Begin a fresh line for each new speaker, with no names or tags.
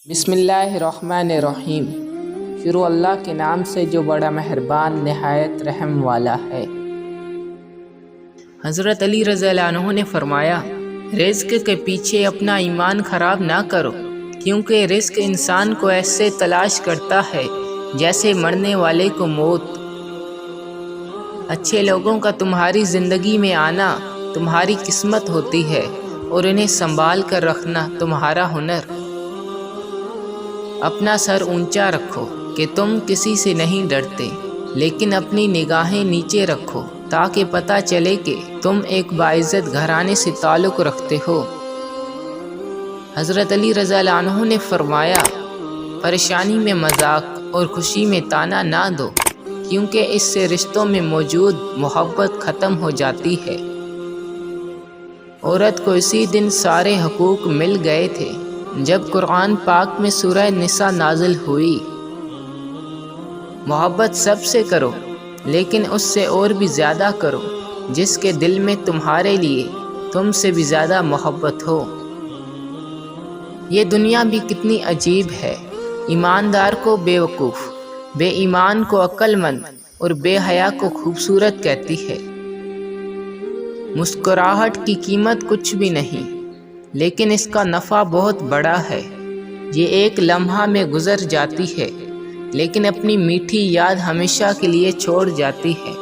بسم اللہ الرحمن الرحیم۔ شروع اللہ کے نام سے جو بڑا مہربان نہایت رحم والا ہے۔ حضرت علی رضی اللہ عنہ نے فرمایا، رزق کے پیچھے اپنا ایمان خراب نہ کرو، کیونکہ رزق انسان کو ایسے تلاش کرتا ہے جیسے مرنے والے کو موت۔ اچھے لوگوں کا تمہاری زندگی میں آنا تمہاری قسمت ہوتی ہے اور انہیں سنبھال کر رکھنا تمہارا ہنر۔ اپنا سر اونچا رکھو کہ تم کسی سے نہیں ڈرتے، لیکن اپنی نگاہیں نیچے رکھو تاکہ پتہ چلے کہ تم ایک باعزت گھرانے سے تعلق رکھتے ہو۔ حضرت علی رضی اللہ عنہ نے فرمایا، پریشانی میں مذاق اور خوشی میں طعنہ نہ دو، کیونکہ اس سے رشتوں میں موجود محبت ختم ہو جاتی ہے۔ عورت کو اسی دن سارے حقوق مل گئے تھے جب قرآن پاک میں سورہ نساء نازل ہوئی۔ محبت سب سے کرو، لیکن اس سے اور بھی زیادہ کرو جس کے دل میں تمہارے لیے تم سے بھی زیادہ محبت ہو۔ یہ دنیا بھی کتنی عجیب ہے، ایماندار کو بے وقوف، بے ایمان کو عقل مند اور بے حیا کو خوبصورت کہتی ہے۔ مسکراہٹ کی قیمت کچھ بھی نہیں، لیکن اس کا نفع بہت بڑا ہے۔ یہ ایک لمحہ میں گزر جاتی ہے، لیکن اپنی میٹھی یاد ہمیشہ کے لیے چھوڑ جاتی ہے۔